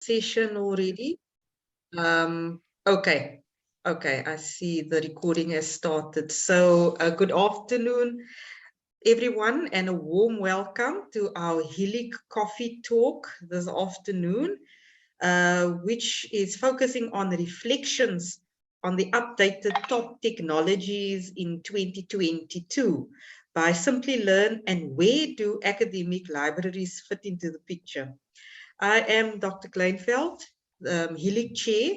session already? Okay, I see the recording has started. So good afternoon, everyone, and a warm welcome to our HELIG Coffee Talk this afternoon, which is focusing on reflections on the updated top technologies in 2022 by Simplilearn and where do academic libraries fit into the picture. I am Dr. Kleinveldt, HELIG Chair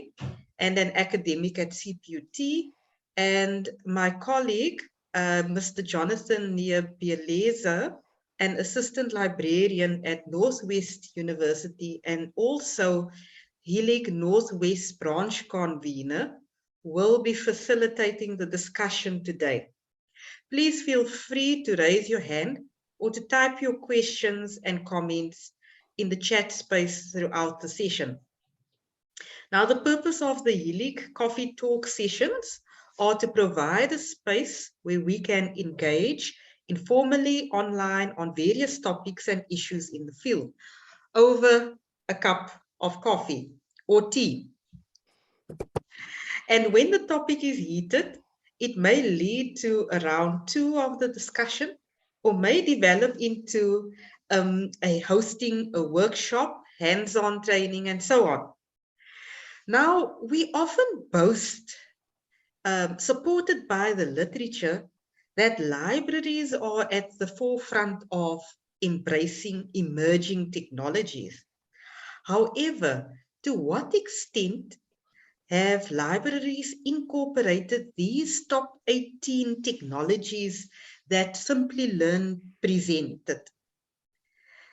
and an academic at CPUT, and my colleague, Mr. Jonathan Nyebeleza, an assistant librarian at Northwest University and also HELIG Northwest Branch Convenor, will be facilitating the discussion today. Please feel free to raise your hand or to type your questions and comments in the chat space throughout the session. Now, the purpose of the HELIG Coffee Talk sessions are to provide a space where we can engage informally online on various topics and issues in the field over a cup of coffee or tea. And when the topic is heated, it may lead to a round 2 of the discussion or may develop into hosting a workshop, hands-on training, and so on. Now, we often boast, supported by the literature, that libraries are at the forefront of embracing emerging technologies. However, to what extent have libraries incorporated these top 18 technologies that Simplilearn presented?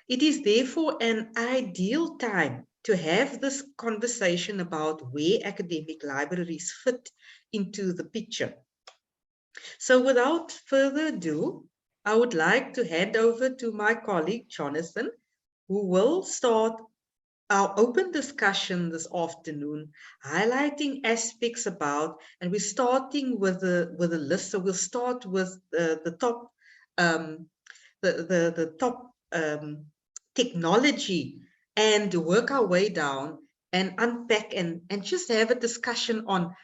It is therefore an ideal time to have this conversation about where academic libraries fit into the picture. So without further ado, I would like to hand over to my colleague, Jonathan, who will start our open discussion this afternoon, highlighting aspects about, and we're starting with a list. So we'll start with the top technology and work our way down and unpack and just have a discussion on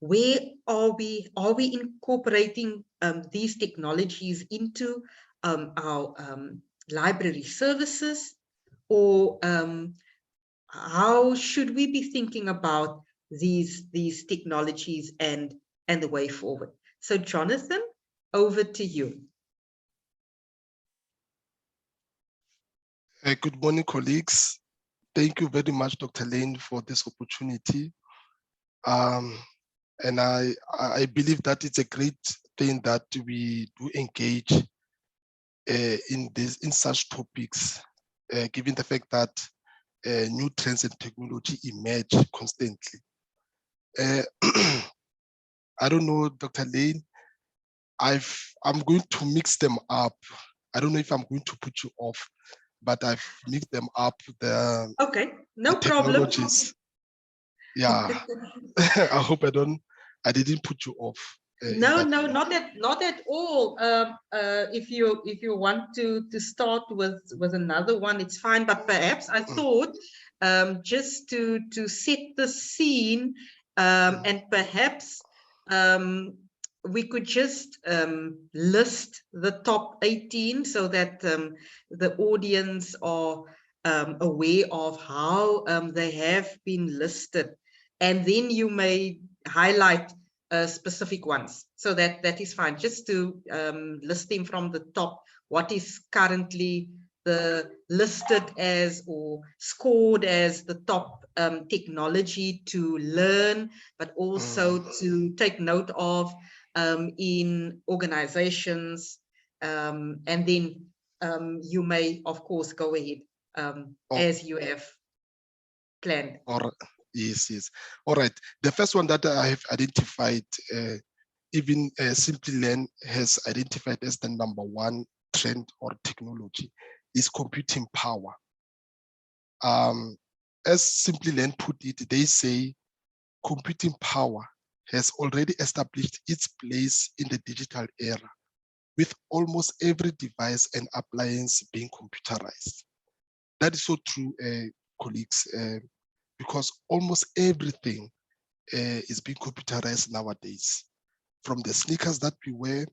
where are we incorporating these technologies into our library services, or how should we be thinking about these technologies and the way forward? So Jonathan, over to you. Good morning, colleagues. Thank you very much, Dr. Lynn, for this opportunity. And I believe that it's a great thing that we do engage in such topics, given the fact that new trends and technology emerge constantly. I don't know, Dr. Lynn, I'm going to mix them up. I don't know if I'm going to put you off, but I've mixed them up. Okay, no problem. Yeah, I hope I didn't put you off. No, not at all. If you want to start with another one, it's fine. But perhaps I thought just to set the scene, and perhaps we could just list the top 18 so that the audience are aware of how they have been listed, and then you may highlight specific ones. So that is fine. Just to list them from the top, what is currently the listed as or scored as the top technology to learn, but also to take note of in organizations, and then you may, of course, go ahead as you have planned. Yes. All right. The first one that I have identified, even Simplilearn has identified as the #1 trend or technology, is computing power. As Simplilearn put it, they say computing power has already established its place in the digital era, with almost every device and appliance being computerized. That is so true. colleagues, because almost everything is being computerized nowadays, from the sneakers that we wear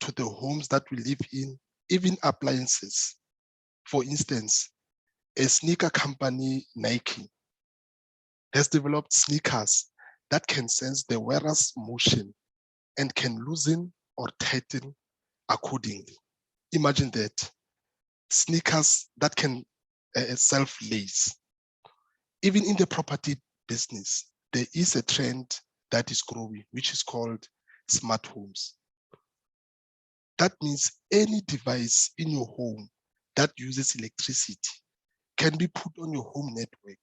to the homes that we live in, even appliances. For instance, a sneaker company, Nike, has developed sneakers that can sense the wearer's motion and can loosen or tighten accordingly. Imagine that. Sneakers that can self-lace. Even in the property business, there is a trend that is growing, which is called smart homes. That means any device in your home that uses electricity can be put on your home network.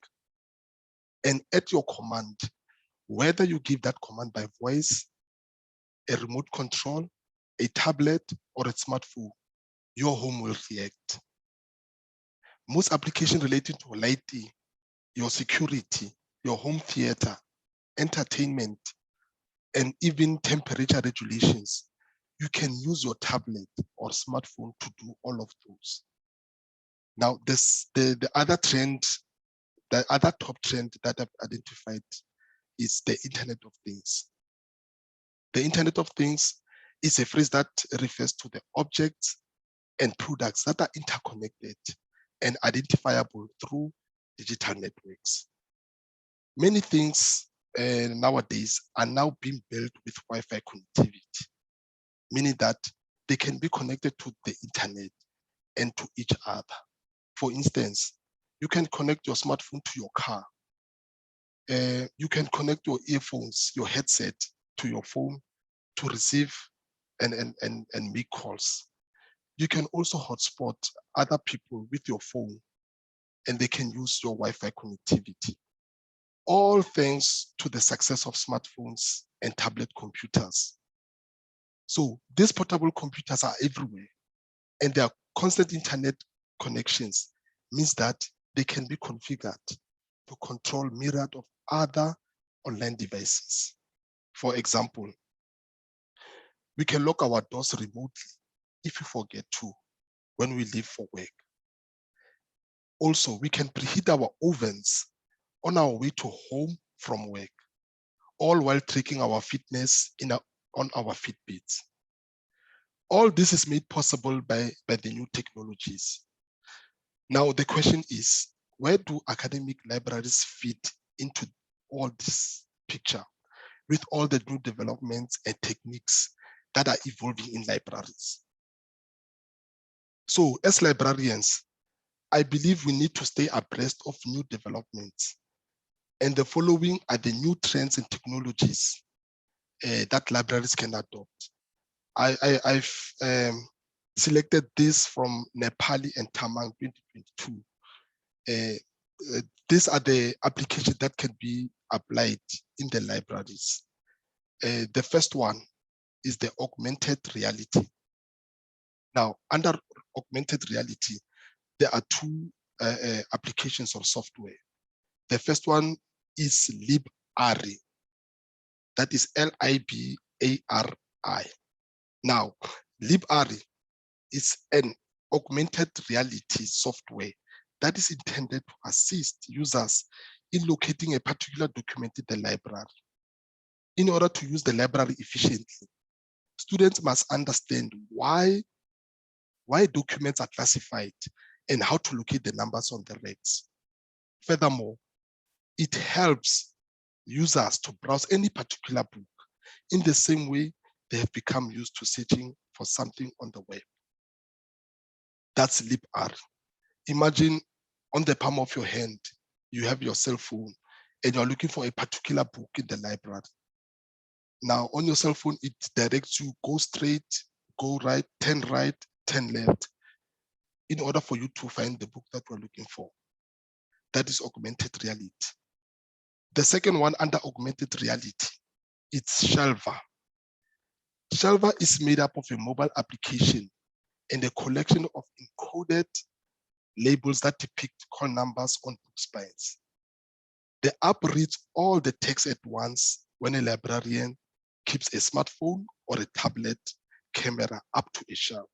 And at your command, whether you give that command by voice, a remote control, a tablet, or a smartphone, your home will react. Most applications relating to lighting, your security, your home theater, entertainment, and even temperature regulations, you can use your tablet or smartphone to do all of those. Now, the other trend, the other top trend that I've identified is the Internet of Things. The Internet of Things is a phrase that refers to the objects and products that are interconnected and identifiable through digital networks. Many things nowadays are now being built with Wi-Fi connectivity, meaning that they can be connected to the internet and to each other. For instance, you can connect your smartphone to your car. You can connect your earphones, your headset to your phone to receive and make calls. You can also hotspot other people with your phone and they can use your Wi-Fi connectivity. All thanks to the success of smartphones and tablet computers. So these portable computers are everywhere and their constant internet connections means that they can be configured to control myriad of other online devices. For example, we can lock our doors remotely if we forget to when we leave for work. Also, we can preheat our ovens on our way to home from work, all while tracking our fitness on our Fitbits. All this is made possible by the new technologies. Now, the question is, where do academic libraries fit into all this picture with all the new developments and techniques that are evolving in libraries? So as librarians, I believe we need to stay abreast of new developments. And the following are the new trends and technologies that libraries can adopt. I've selected this from Nepali and Tamang 2022. These are the applications that can be applied in the libraries. The first one is the augmented reality. Now, under augmented reality, there are two applications or software. The first one is librarian. That is Libari. Now, librarian is an augmented reality software that is intended to assist users in locating a particular document in the library. In order to use the library efficiently, students must understand why documents are classified and how to locate the numbers on the recs. Furthermore, it helps users to browse any particular book in the same way they have become used to searching for something on the web. That's librarian. Imagine on the palm of your hand, you have your cell phone and you're looking for a particular book in the library. Now on your cell phone, it directs you, go straight, go right, turn left, in order for you to find the book that we're looking for. That is augmented reality. The second one under augmented reality, it's Shelver. Shelver is made up of a mobile application and a collection of encoded labels that depict call numbers on book spines. The app reads all the text at once when a librarian keeps a smartphone or a tablet camera up to a shelf.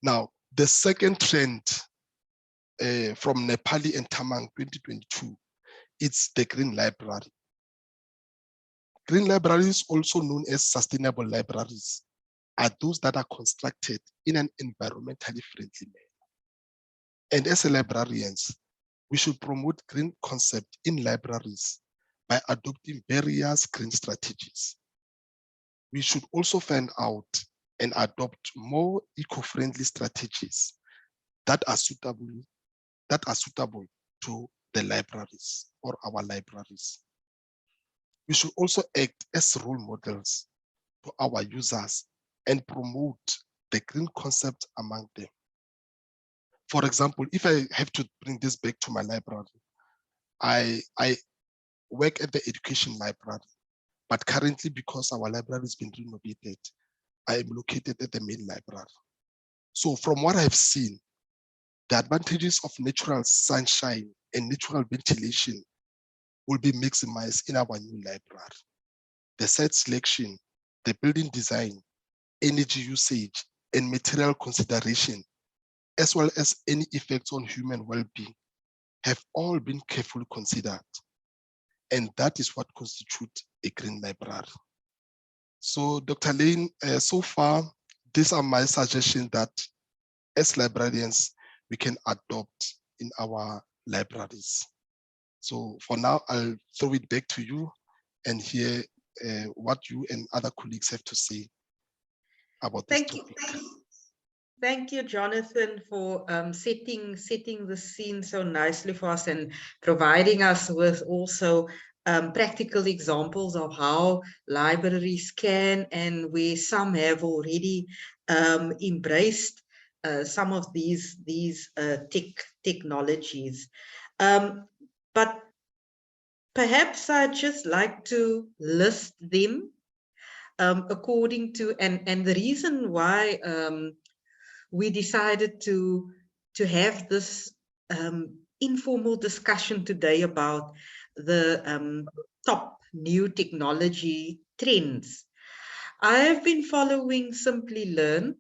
Now, the second trend from Nepali and Tamang 2022. It's the Green Library. Green libraries, also known as sustainable libraries, are those that are constructed in an environmentally friendly manner. And as librarians, we should promote green concept in libraries by adopting various green strategies. We should also find out and adopt more eco-friendly strategies that are suitable to the libraries or our libraries. We should also act as role models to our users and promote the green concept among them. For example, if I have to bring this back to my library, I work at the education library, but currently because our library has been renovated, I am located at the main library. So from what I've seen, the advantages of natural sunshine and natural ventilation will be maximized in our new library. The site selection, the building design, energy usage, and material consideration, as well as any effects on human well-being, have all been carefully considered. And that is what constitutes a green library. So Dr. Lynn, so far, these are my suggestions that as librarians, we can adopt in our libraries. So for now, I'll throw it back to you and hear what you and other colleagues have to say about this topic. Thank you, Jonathan, for setting the scene so nicely for us and providing us with also practical examples of how libraries can, and where some have already embraced some of these technologies. But perhaps I'd just like to list them according to, and the reason why we decided to have this informal discussion today about the top new technology trends. I have been following Simplilearn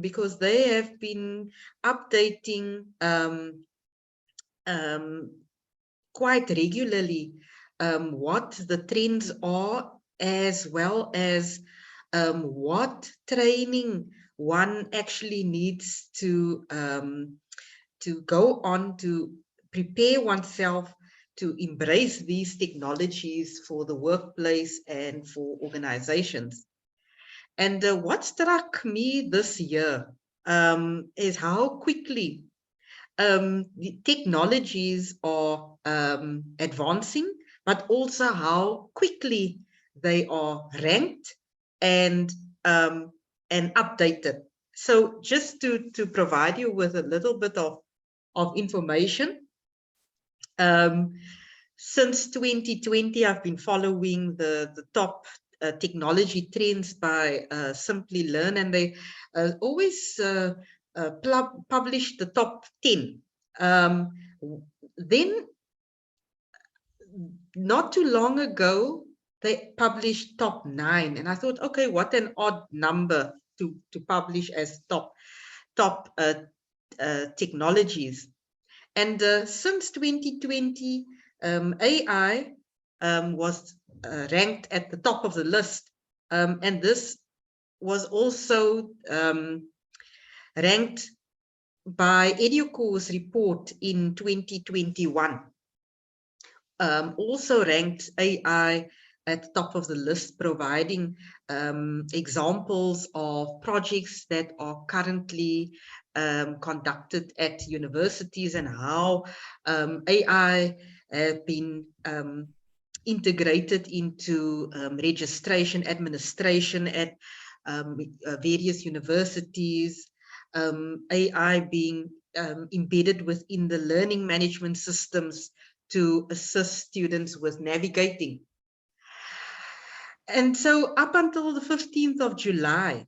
because they have been updating quite regularly what the trends are, as well as what training one actually needs to go on to prepare oneself to embrace these technologies for the workplace and for organizations. And what struck me this year is how quickly the technologies are advancing, but also how quickly they are ranked and updated. So just to provide you with a little bit of information, since 2020, I've been following the top technology trends by Simplilearn, and they always publish the top 10. Then, not too long ago, they published top 9, and I thought, okay, what an odd number to publish as top technologies. And since 2020, AI was ranked at the top of the list, and this was also ranked by Educore's report in 2021. Also ranked AI at the top of the list, providing examples of projects that are currently conducted at universities and how AI have been integrated into registration, administration at various universities, AI being embedded within the learning management systems to assist students with navigating. And so up until the 15th of July,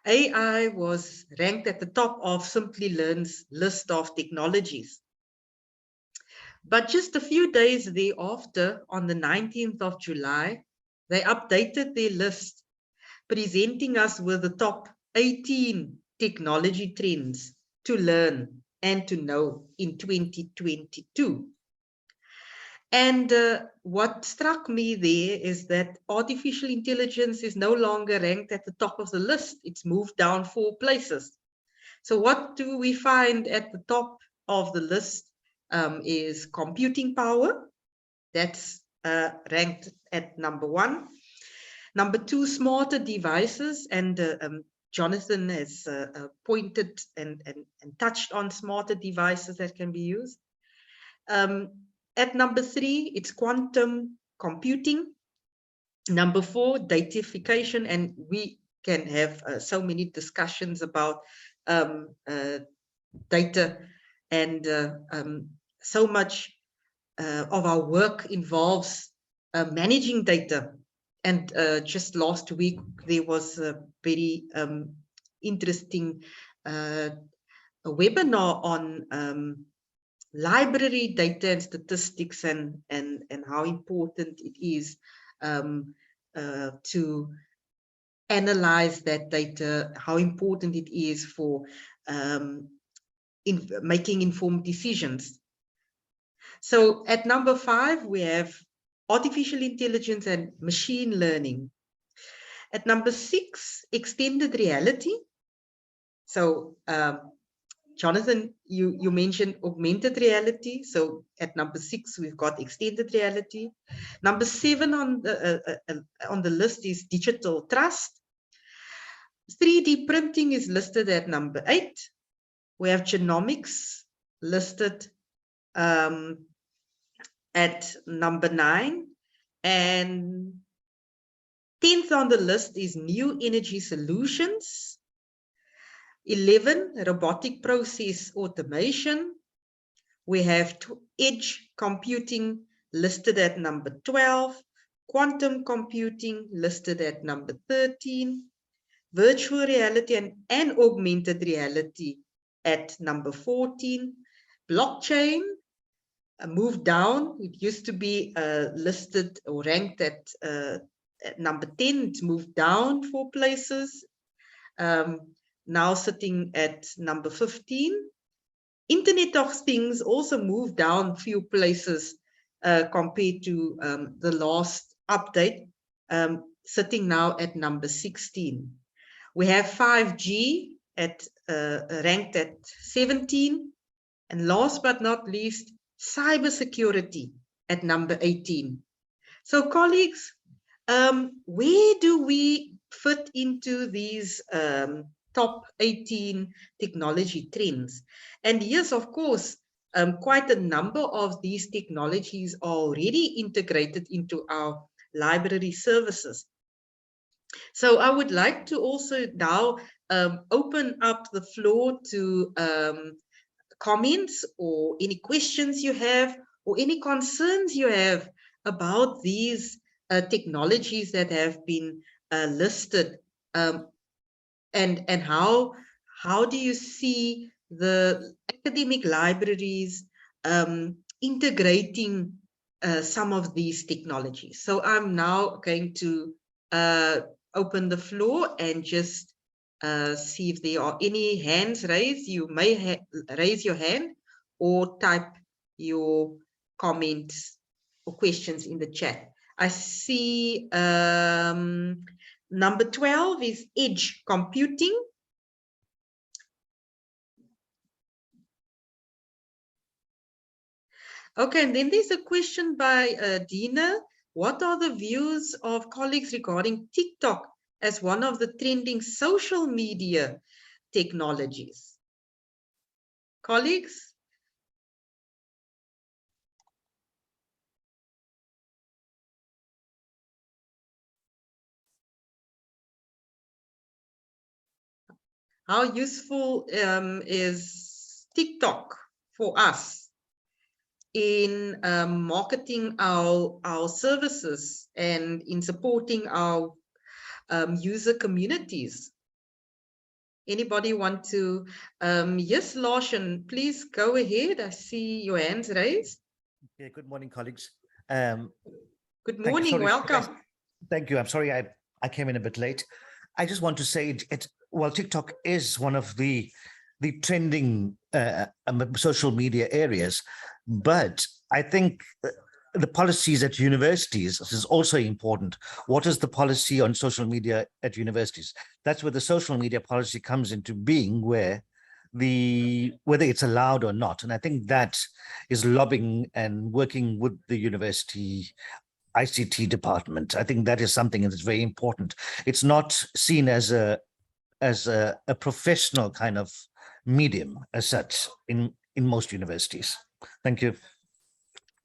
AI was ranked at the top of Simplilearn's list of technologies. But just a few days thereafter, on the 19th of July, they updated their list, presenting us with the top 18 technology trends to learn and to know in 2022. And what struck me there is that artificial intelligence is no longer ranked at the top of the list. It's moved down 4 places. So what do we find at the top of the list is computing power. That's ranked at number 1. Number 2, smarter devices. And Jonathan has pointed and touched on smarter devices that can be used. At number 3, it's quantum computing. Number 4, datafication, and we can have so many discussions about data, and so much of our work involves managing data. And just last week, there was a very interesting webinar on library data and statistics, and how important it is to analyze that data, how important it is for making informed decisions. So at number 5, we have artificial intelligence and machine learning. At number 6, extended reality. So Jonathan, you mentioned augmented reality. So at number 6, we've got extended reality. Number 7 on the list is digital trust. 3D printing is listed at number 8. We have genomics listed at number 9. And 10th on the list is new energy solutions. 11, robotic process automation. We have edge computing listed at number 12, quantum computing listed at number 13, virtual reality and augmented reality at number 14, blockchain moved down. It used to be listed or ranked at number 10. It's moved down 4 places. Now sitting at number 15. Internet of Things also moved down a few places compared to the last update, sitting now at number 16. We have 5G ranked at 17. And last but not least, cybersecurity at number 18. So colleagues, where do we fit into these top 18 technology trends? And yes, of course, quite a number of these technologies are already integrated into our library services. So I would like to also now open up the floor to comments or any questions you have or any concerns you have about these technologies that have been listed, and how do you see the academic libraries integrating some of these technologies. So I'm now going to open the floor and just see if there are any hands raised. You may raise your hand or type your comments or questions in the chat. I see number 12 is edge computing. Okay, and then there's a question by Dina. What are the views of colleagues regarding TikTok as one of the trending social media technologies? Colleagues? How useful is TikTok for us in marketing our services and in supporting our user communities? Anybody want to? Yes, Larsen, please go ahead. I see your hands raised. Okay, good morning, colleagues. Good morning, welcome. Thank you. I'm sorry I came in a bit late. I just want to say well, TikTok is one of the the trending social media areas, but I think the policies at universities is also important. What is the policy on social media at universities? That's where the social media policy comes into being, where whether it's allowed or not. And I think that is lobbying and working with the university ICT department. I think that is something that's very important. It's not seen as a professional kind of medium as such in most universities. Thank you.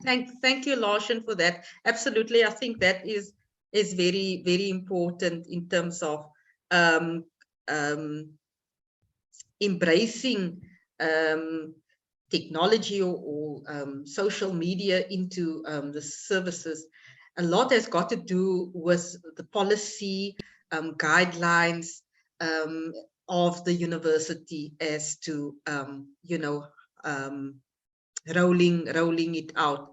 Thank you, Larshan, for that. Absolutely, I think that is very, very important in terms of embracing technology or social media into the services. A lot has got to do with the policy guidelines of the university as to rolling it out.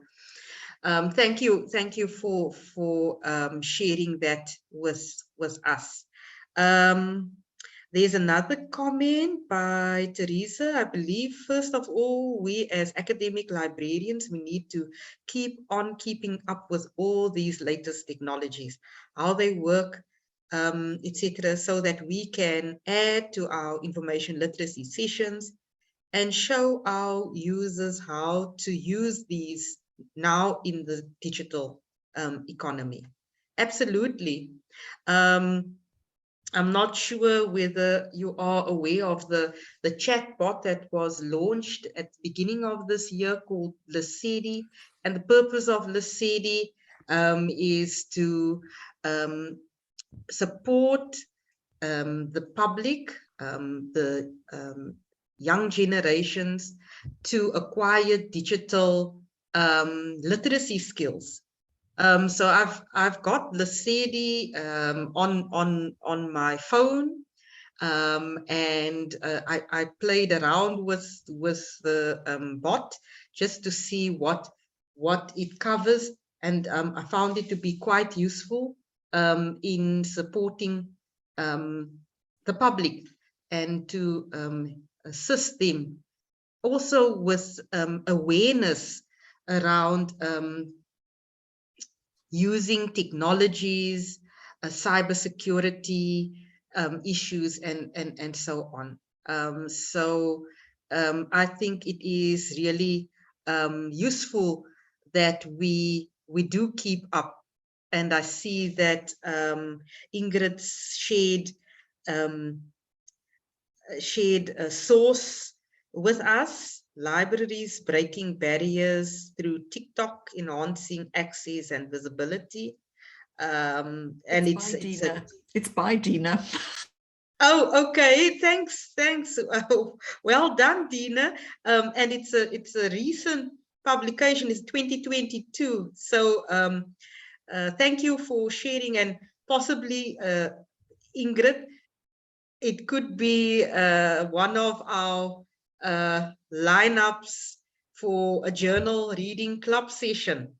Thank you for sharing that with us. There's another comment by Teresa. I believe, first of all, we as academic librarians, we need to keep on keeping up with all these latest technologies, how they work, etc., so that we can add to our information literacy sessions and show our users how to use these now in the digital economy. Absolutely. I'm not sure whether you are aware of the chatbot that was launched at the beginning of this year called Lesedi. And the purpose of Lesedi is to support the public, the young generations, to acquire digital literacy skills. So I've got Lesedi on my phone, and I played around with the bot just to see what it covers, and I found it to be quite useful in supporting the public and to assist them also with awareness around using technologies, cybersecurity issues, and so on. I think it is really useful that we do keep up. And I see that Ingrid shared a source with us: libraries breaking barriers through TikTok, enhancing access and visibility. And it's by Dina. Oh, okay. Thanks. Well done, Dina. And it's a recent publication. It's 2022. So thank you for sharing, and possibly Ingrid, it could be one of our lineups for a journal reading club session.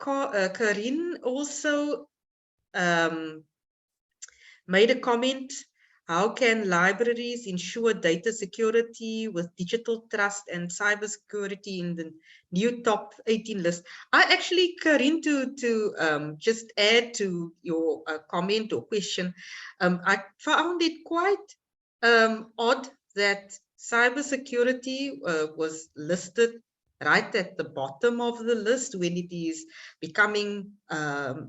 Karin also made a comment: how can libraries ensure data security with digital trust and cybersecurity in the new top 18 list? I actually, Karin, to just add to your comment or question, I found it quite odd that cybersecurity was listed right at the bottom of the list when it is becoming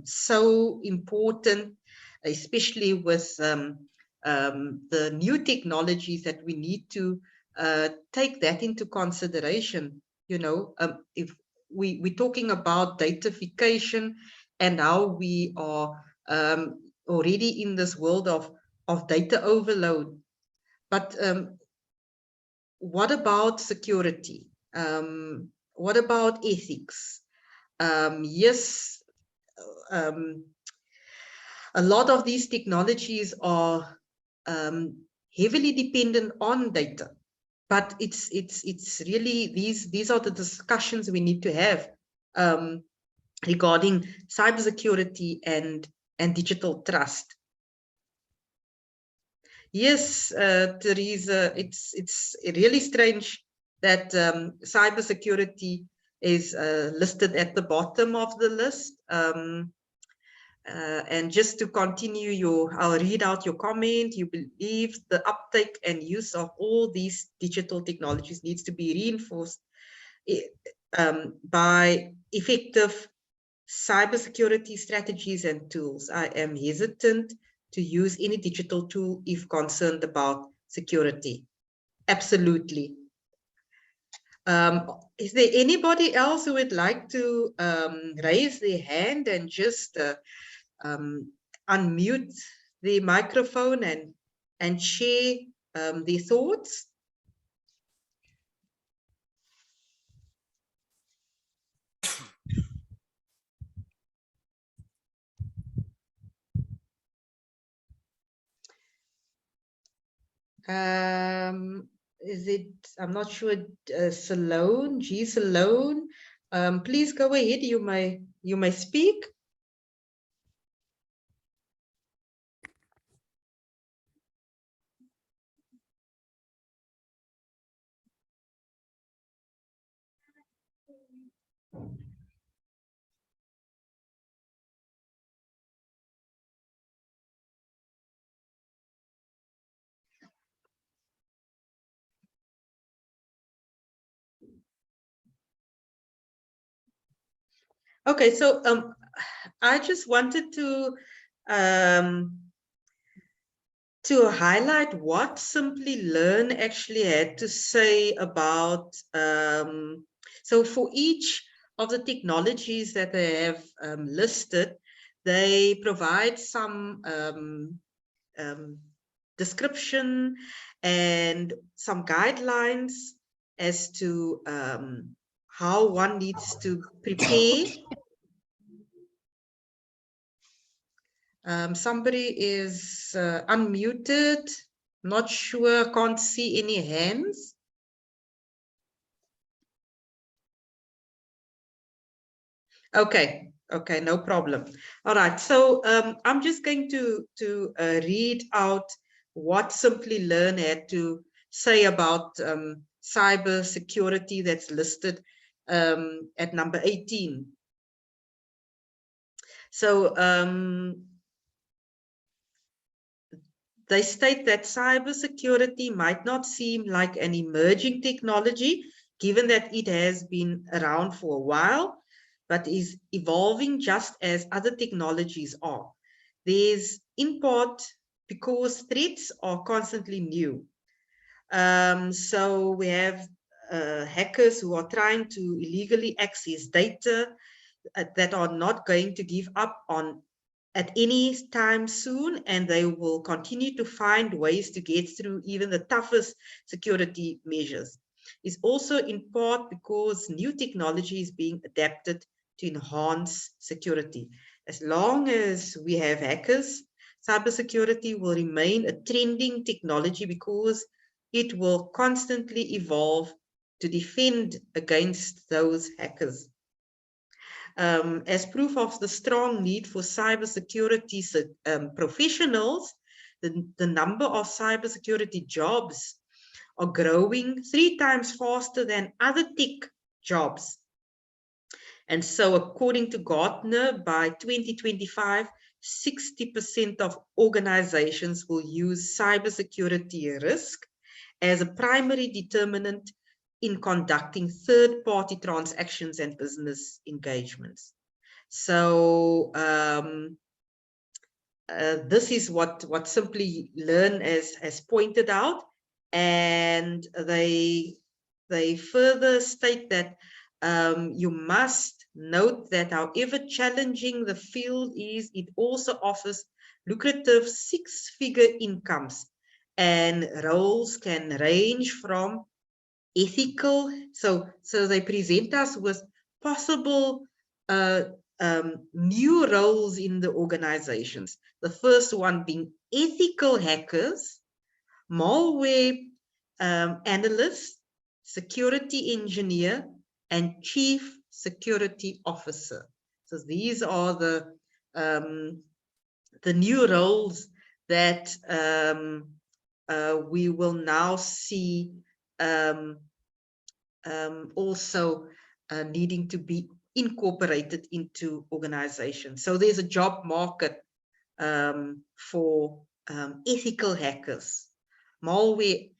so important, especially with the new technologies, that we need to take that into consideration. If we're talking about datafication and how we are already in this world of data overload. But what about security? What about ethics? Yes, a lot of these technologies are heavily dependent on data, but it's really these are the discussions we need to have regarding cybersecurity and and digital trust. Yes, Teresa, it's really strange that cybersecurity is listed at the bottom of the list. And just to continue I'll read out your comment. You believe the uptake and use of all these digital technologies needs to be reinforced by effective cybersecurity strategies and tools. I am hesitant to use any digital tool if concerned about security. Absolutely. Is there anybody else who would like to raise their hand and just unmute the microphone and share their thoughts? Is it, I'm not sure, Salone, G. Salone, please go ahead, you may speak. Okay, so I just wanted to highlight what Simplilearn actually had to say about, so for each of the technologies that they have listed, they provide some description and some guidelines as to how one needs to prepare. Somebody is unmuted, not sure, can't see any hands. Okay, okay, no problem. All right, so I'm just going to read out what Simplilearn had to say about cyber security that's listed at number 18. So they state that cybersecurity might not seem like an emerging technology, given that it has been around for a while, but is evolving just as other technologies are. There's in part because threats are constantly new. So we have hackers who are trying to illegally access data that are not going to give up on at any time soon, and they will continue to find ways to get through even the toughest security measures. It's also in part because new technology is being adapted to enhance security. As long as we have hackers, cybersecurity will remain a trending technology because it will constantly evolve to defend against those hackers. As proof of the strong need for cybersecurity professionals, the number of cybersecurity jobs are growing 3 times faster than other tech jobs. And so according to Gartner, by 2025, 60% of organizations will use cybersecurity risk as a primary determinant in conducting third-party transactions and business engagements. So this is what Simplilearn has pointed out, and they further state that you must note that however challenging the field is, it also offers lucrative 6-figure incomes, and roles can range from ethical, so they present us with possible new roles in the organizations. The first one being ethical hackers, malware analyst, security engineer, and chief security officer. So these are the the new roles that we will now see also needing to be incorporated into organizations. So there's a job market for ethical hackers, malware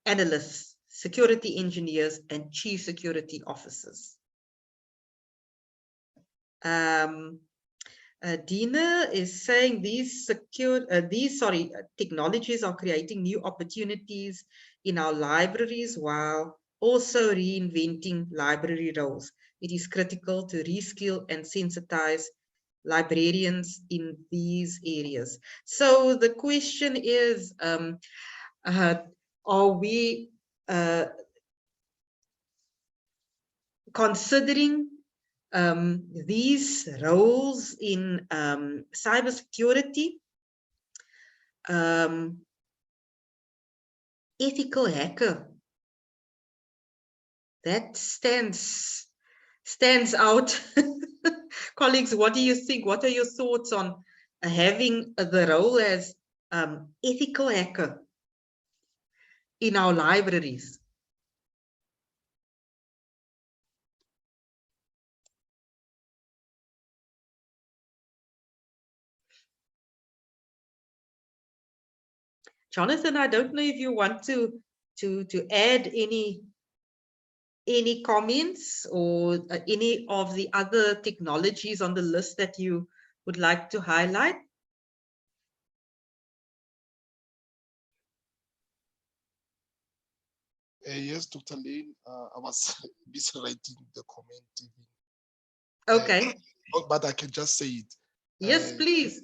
analysts, security engineers, and chief security officers. Dina is saying these technologies are creating new opportunities in our libraries while also reinventing library roles. It is critical to reskill and sensitize librarians in these areas. So the question is, are we considering these roles in cybersecurity? Ethical hacker, that stands out. Colleagues, what do you think? What are your thoughts on having the role as ethical hacker in our libraries? Jonathan, I don't know if you want to add any comments or any of the other technologies on the list that you would like to highlight. Yes, Dr. Lynn, I was busy writing the comment. Okay. But I can just say it. Yes, please.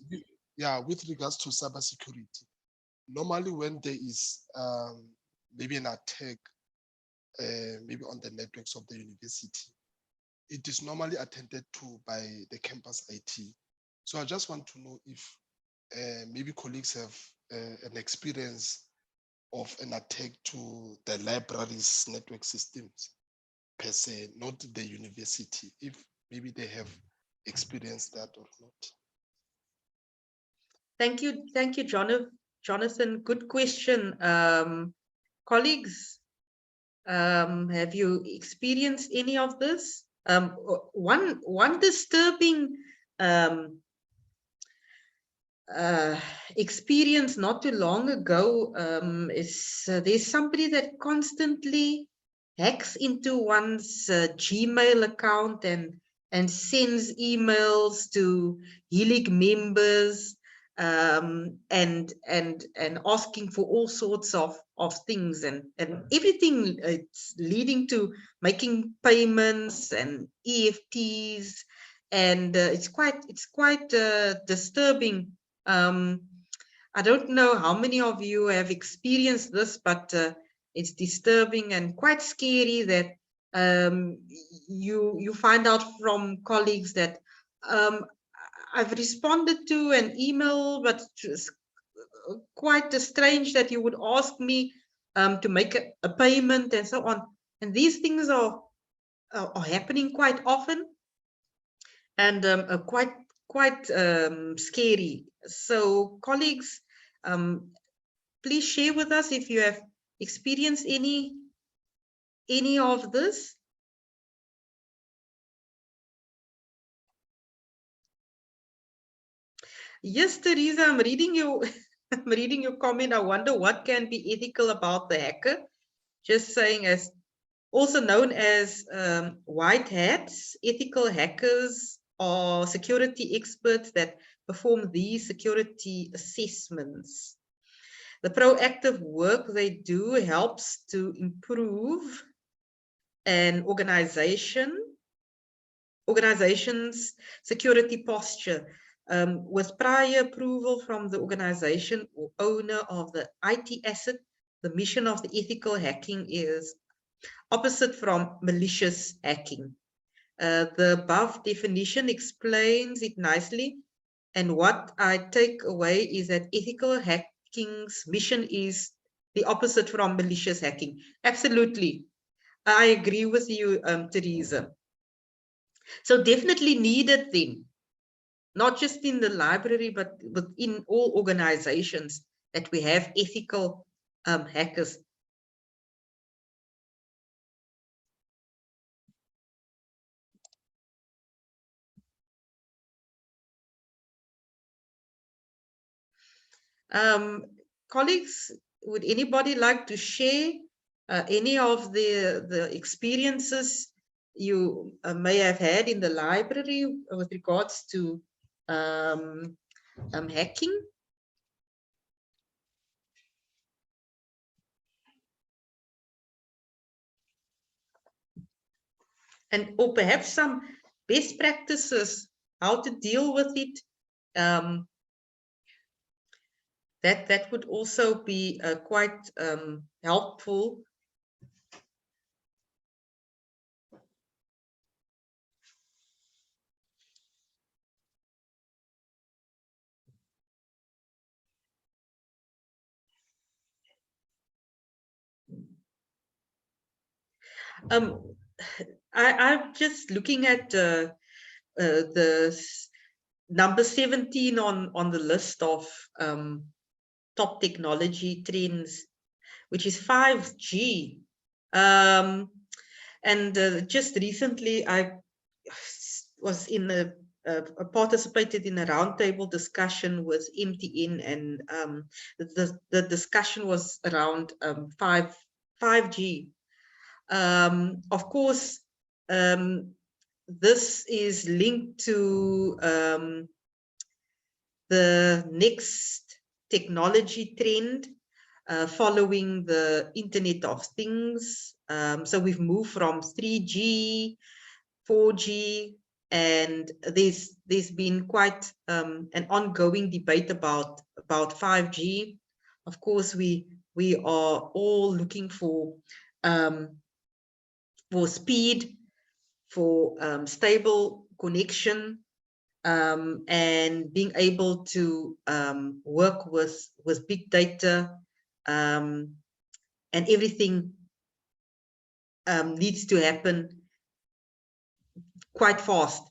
Yeah, with regards to cybersecurity, normally when there is maybe an attack, maybe on the networks of the university, it is normally attended to by the campus IT. So I just want to know if maybe colleagues have an experience of an attack to the library's network systems per se, not the university, if maybe they have experienced that or not. Thank you, Jonathan. Good question. Colleagues, have you experienced any of this? One disturbing experience not too long ago is there's somebody that constantly hacks into one's Gmail account and sends emails to HELIG members and asking for all sorts of things and everything. It's leading to making payments and EFTs, and it's quite disturbing. I don't know how many of you have experienced this, but it's disturbing and quite scary that you find out from colleagues that I've responded to an email, but it's quite strange that you would ask me to make a payment and so on. And these things are happening quite often and quite scary. So colleagues, please share with us if you have experienced any of this. Yes, Teresa, I'm reading your I'm reading your comment. I wonder what can be ethical about the hacker. Just saying, as also known as white hats, ethical hackers are security experts that perform these security assessments. The proactive work they do helps to improve an organization's security posture with prior approval from the organization or owner of the IT asset. The mission of the ethical hacking is opposite from malicious hacking. The above definition explains it nicely, and what I take away is that ethical hacking's mission is the opposite from malicious hacking. Absolutely, I agree with you, Teresa. So definitely needed then. not just in the library, but within all organizations, that we have ethical hackers. Colleagues, would anybody like to share any of the experiences you may have had in the library with regards to hacking? And or perhaps some best practices, how to deal with it. That would also be quite helpful. I'm just looking at the number 17 on the list of top technology trends, which is 5G. Just recently, I was in participated in a roundtable discussion with MTN, and the discussion was around 5G. Of course, this is linked to the next technology trend following the Internet of Things. So we've moved from 3G, 4G, and there's been quite an ongoing debate about 5G. Of course, we are all looking for speed, for stable connection, and being able to work with big data, and everything needs to happen quite fast.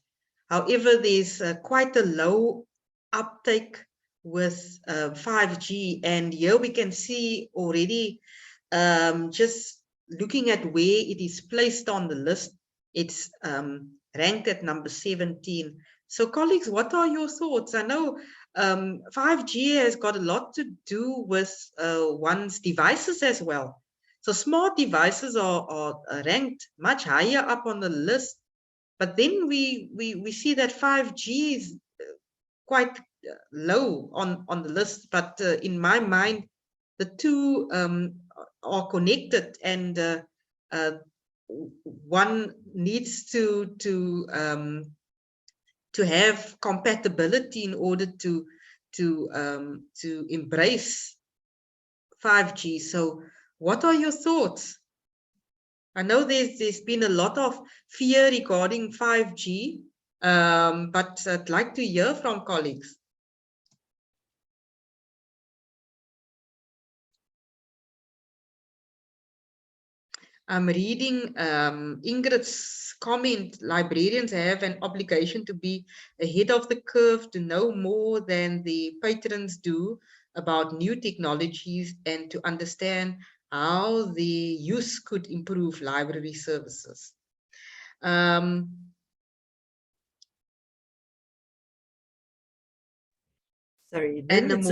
However, there's quite a low uptake with 5G, and here we can see already, just looking at where it is placed on the list, it's ranked at number 17. So colleagues, what are your thoughts? I know 5G has got a lot to do with one's devices as well. So smart devices are ranked much higher up on the list, but then we see that 5G is quite low on the list. But in my mind, the two are connected, and one needs to have compatibility in order to embrace 5G. So what are your thoughts? I know there's been a lot of fear regarding 5G, but I'd like to hear from colleagues. I'm reading Ingrid's comment. Librarians have an obligation to be ahead of the curve, to know more than the patrons do about new technologies, and to understand how the use could improve library services. Sorry, then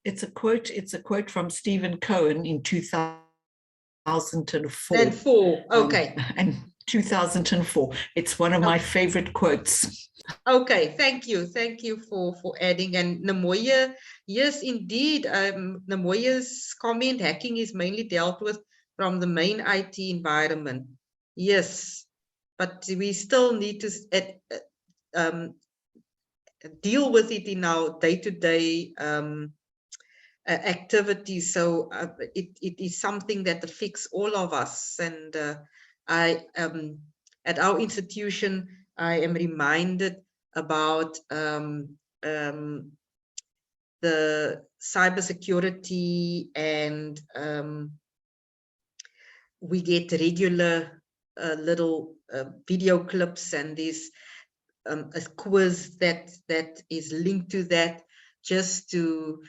it's a quote from Stephen Cohen in 2004. Okay. And 2004. It's one of my favorite quotes. Okay, thank you for adding. And Namoya, yes, indeed, Namoya's comment, hacking is mainly dealt with from the main IT environment. Yes, but we still need to deal with it in our day-to-day activities. So it is something that affects all of us. And I at our institution, I am reminded about the cybersecurity, and we get regular little video clips, and these a quiz that is linked to that, just to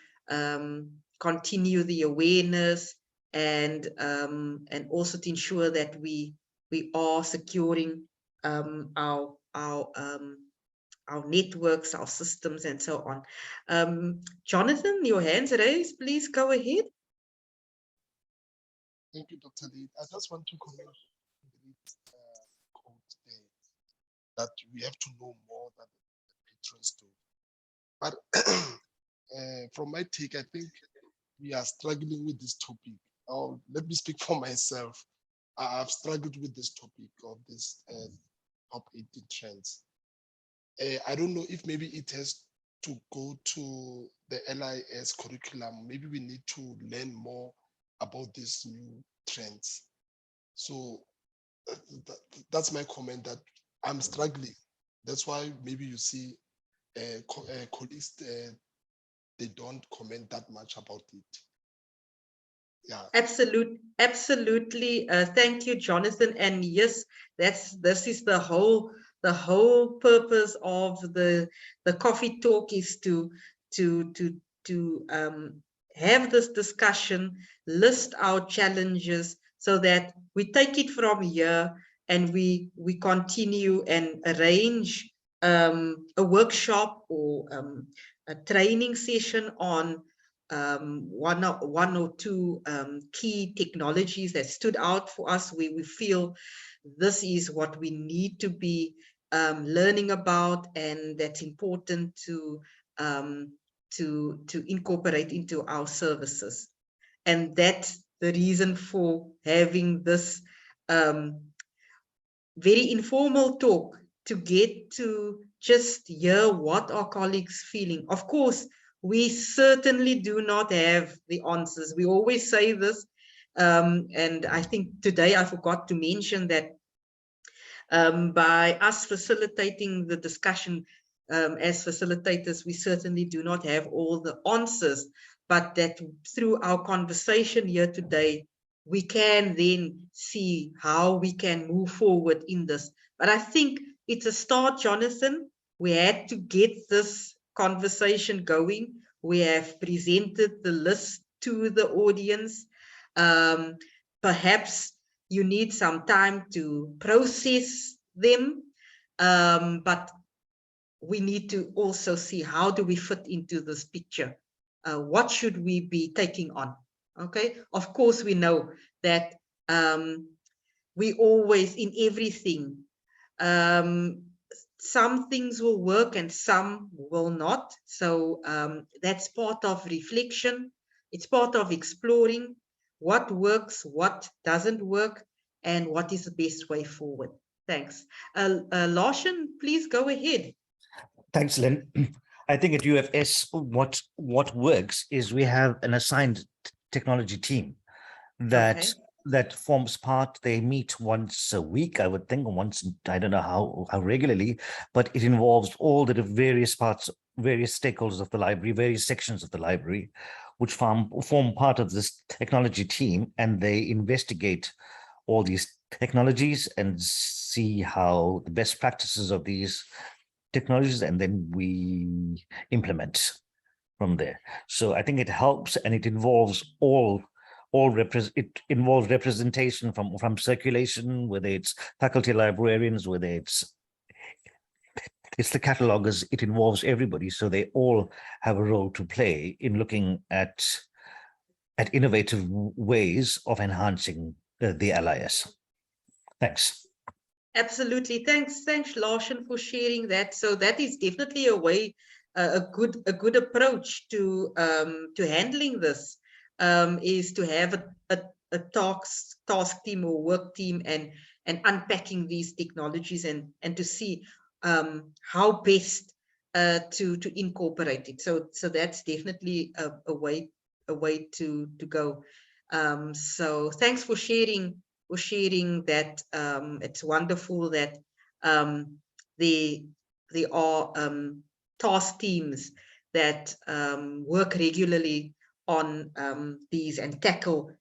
continue the awareness and also to ensure that we are securing our networks, our systems, and so on. Jonathan, your hand's raised. Please go ahead. Thank you, Dr. Lynn. I just want to comment on the quote there, that we have to know more than the patrons do. But from my take, I think we are struggling with this topic. Oh, let me speak for myself. I've struggled with this topic of this top 18 trends. I don't know if maybe it has to go to the LIS curriculum. Maybe we need to learn more about these new trends. So that's my comment, that I'm struggling. That's why maybe you see colleagues, they don't comment that much about it. Yeah, Absolutely. Thank you, Jonathan. And yes, this is the whole purpose of the coffee talk, is to have this discussion, list our challenges, so that we take it from here and we continue and arrange a workshop or a training session on one or two key technologies that stood out for us. We feel this is what we need to be learning about, and that's important to incorporate into our services. And that's the reason for having this very informal talk, to get to just hear what our colleagues feeling. Of course, we certainly do not have the answers. We always say this, and I think today I forgot to mention that by us facilitating the discussion as facilitators, we certainly do not have all the answers, but that through our conversation here today, we can then see how we can move forward in this. But I think it's a start, Jonathan. We had to get this conversation going. We have presented the list to the audience. Perhaps you need some time to process them, but we need to also see, how do we fit into this picture? What should we be taking on? Okay, of course, we know that we always, in everything, some things will work and some will not. So that's part of reflection. It's part of exploring what works, what doesn't work, and what is the best way forward. Thanks. Larson, please go ahead. Thanks, Lynn. I think at UFS, what works is we have an assigned technology team that forms part. They meet once a week, I would think, once, I don't know how regularly, but it involves all the various parts, various stakeholders of the library, various sections of the library, which form part of this technology team, and they investigate all these technologies and see how the best practices of these technologies, and then we implement from there. So I think it helps, and it involves it involves representation from circulation, whether it's faculty librarians, whether it's the catalogers. It involves everybody, so they all have a role to play in looking at innovative ways of enhancing the LIS. Thanks. Absolutely. Thanks, Larson, for sharing that. So that is definitely a way, a good approach to handling this, is to have a task team or work team and unpacking these technologies and to see how best to incorporate it. So that's definitely a way to go. So thanks for sharing that. It's wonderful that there are task teams that work regularly on these and tackle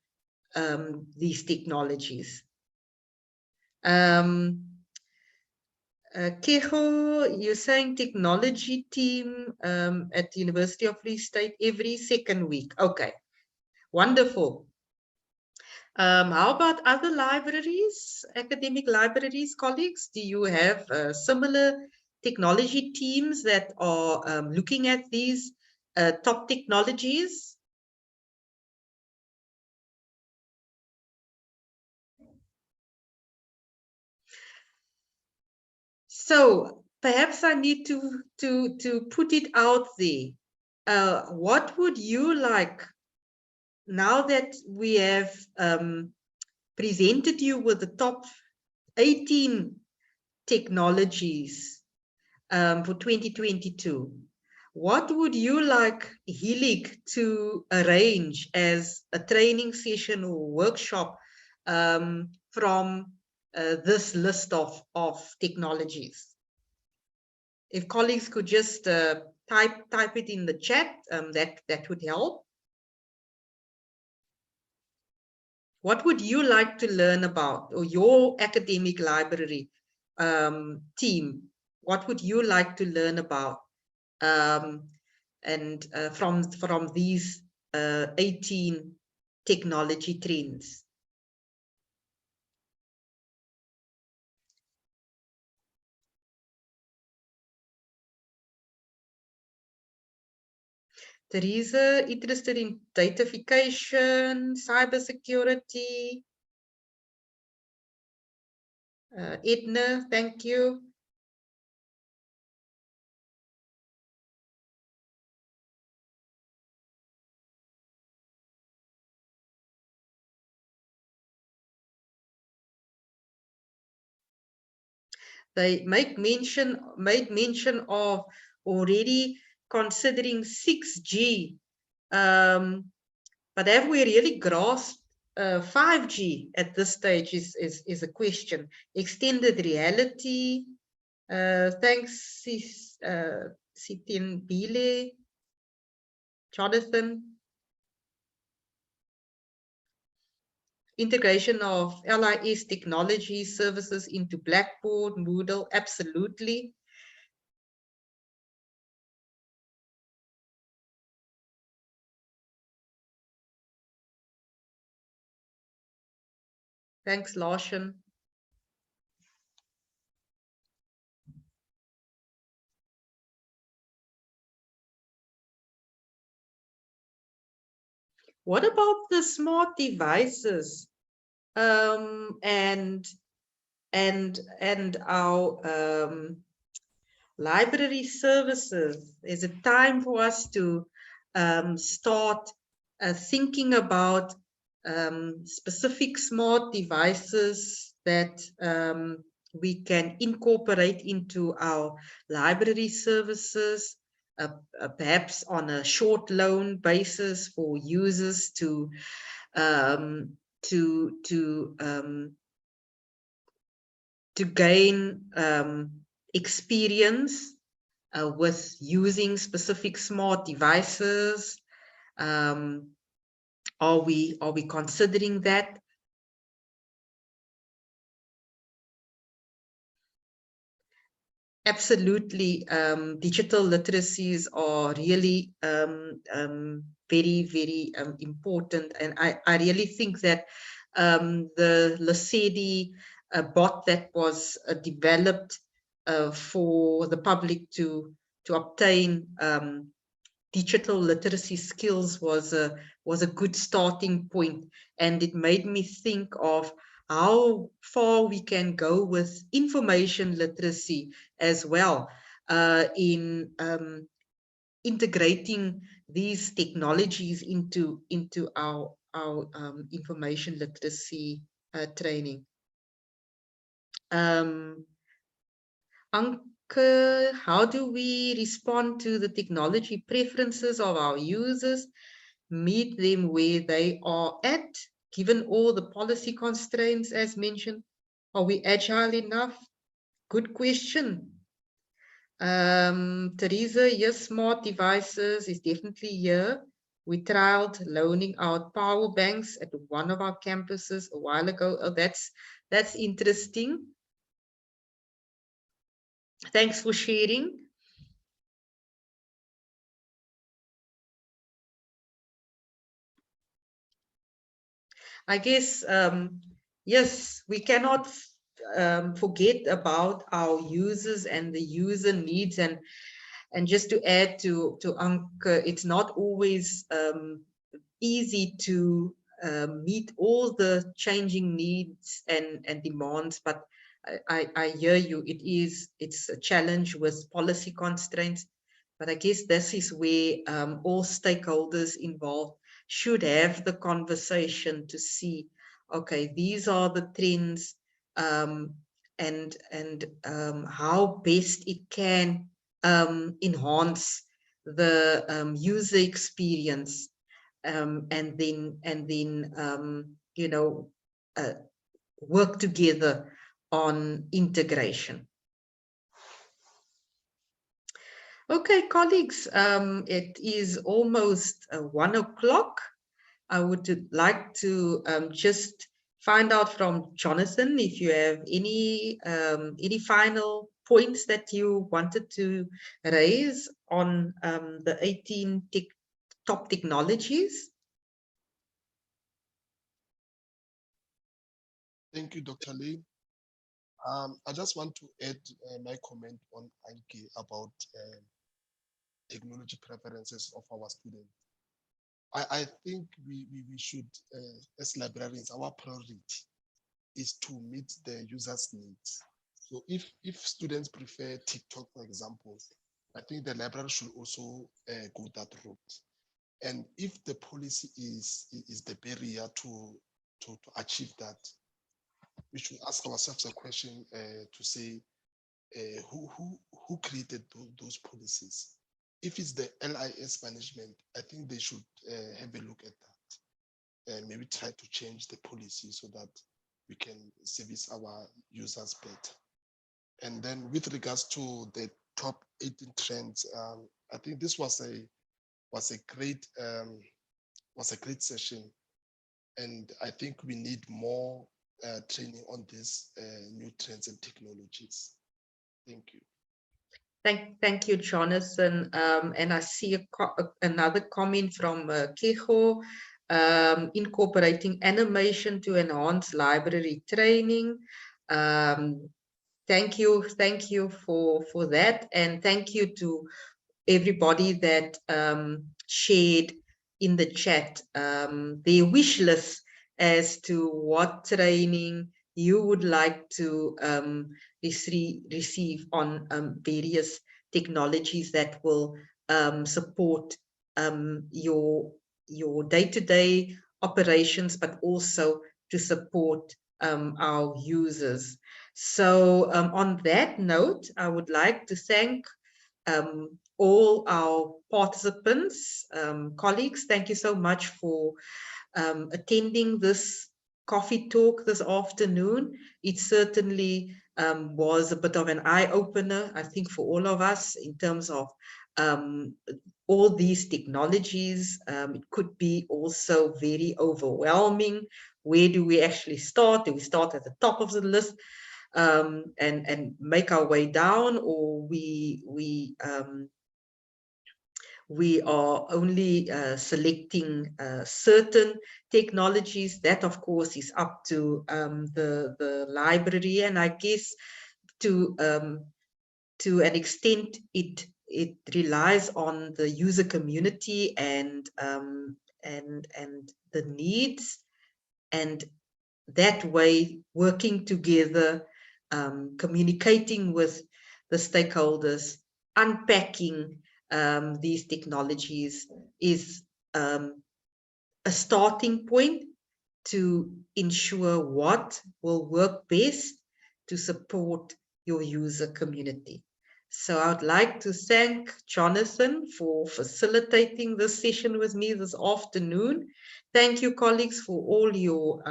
these technologies. Kecho, you're saying technology team at the University of Free State every second week. Okay, wonderful. How about other libraries, academic libraries, colleagues? Do you have similar technology teams that are looking at these top technologies? So perhaps I need to put it out there. What would you like, now that we have presented you with the top 18 technologies for 2022, what would you like HELIG to arrange as a training session or workshop from this list of technologies? If colleagues could just type it in the chat, that would help. What would you like to learn about, or your academic library team? What would you like to learn about? And from these 18 technology trends. Teresa, interested in datafication, cybersecurity. Edna, thank you. They made mention of already considering 6G, but have we really grasped 5G at this stage is a question. Extended reality. Thanks, Sitin Bile, Jonathan. Integration of LIS technology services into Blackboard, Moodle, absolutely. Thanks, Larsen. What about the smart devices and our library services? Is it time for us to start thinking about specific smart devices that we can incorporate into our library services, perhaps on a short loan basis for users to gain experience with using specific smart devices. Are we considering that? Absolutely. Digital literacies are really very, very important. And I really think that the Lesedi bot that was developed for the public to obtain digital literacy skills was a good starting point, and it made me think of how far we can go with information literacy as well in integrating these technologies into our information literacy training. Anke, how do we respond to the technology preferences of our users, meet them where they are at, given all the policy constraints as mentioned? Are we agile enough? Good question. Teresa, yes, smart devices is definitely here. We trialed loaning out power banks at one of our campuses a while ago. Oh, that's interesting. Thanks for sharing. I guess, yes, we cannot forget about our users and the user needs. And just to add to Anke, it's not always easy to meet all the changing needs and demands, but I hear you. It's a challenge with policy constraints, but I guess this is where all stakeholders involved should have the conversation to see, okay, these are the trends, and how best it can enhance the user experience, and then you know, work together on integration. Okay, colleagues, it is almost 1 o'clock. I would like to just find out from Jonathan if you have any final points that you wanted to raise on the 18 top technologies. Thank you, Dr. Lynn. I just want to add my comment on Anke about technology preferences of our students. I think we should, as librarians, our priority is to meet the user's needs. So if students prefer TikTok, for example, I think the library should also go that route. And if the policy is the barrier to achieve that, we should ask ourselves a question to say, who created those policies? If it's the LIS management, I think they should have a look at that and maybe try to change the policy so that we can service our users better. And then with regards to the top 18 trends, I think this was a great session, and I think we need more training on these new trends and technologies. Thank you. Thank you, Jonathan. And I see another comment from Keho, incorporating animation to enhance library training. Thank you for that, and thank you to everybody that shared in the chat their wish list as to what training you would like to receive on various technologies that will support your day-to-day operations, but also to support our users. So on that note, I would like to thank all our participants, colleagues. Thank you so much for attending this coffee talk this afternoon. It certainly was a bit of an eye-opener, I think, for all of us in terms of all these technologies. It could be also very overwhelming. Where do we actually start? Do we start at the top of the list and make our way down, or we are only selecting certain technologies? That, of course, is up to the library, and I guess to an extent it relies on the user community and the needs, and that way working together, communicating with the stakeholders, unpacking these technologies is a starting point to ensure what will work best to support your user community. So I would like to thank Jonathan for facilitating this session with me this afternoon. Thank you, colleagues, for all your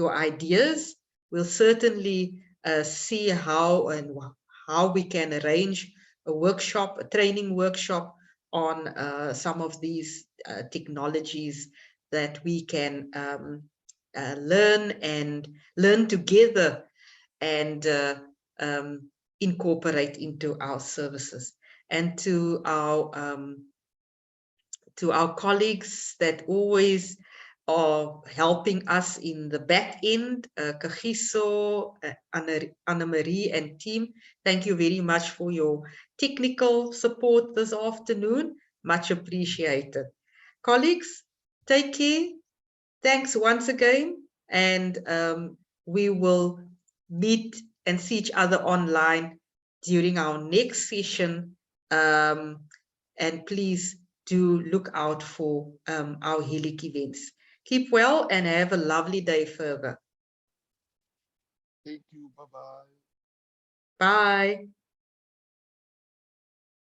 ideas. We'll certainly see how we can arrange a workshop, a training workshop on some of these technologies that we can learn together and incorporate into our services. And to our colleagues that always are helping us in the back end, Kagiso, Anna-Marie and team, thank you very much for your technical support this afternoon. Much appreciated. Colleagues, take care. Thanks once again, and we will meet and see each other online during our next session. And please do look out for our HELIG events. Keep well and have a lovely day further. Thank you. Bye-bye. Bye.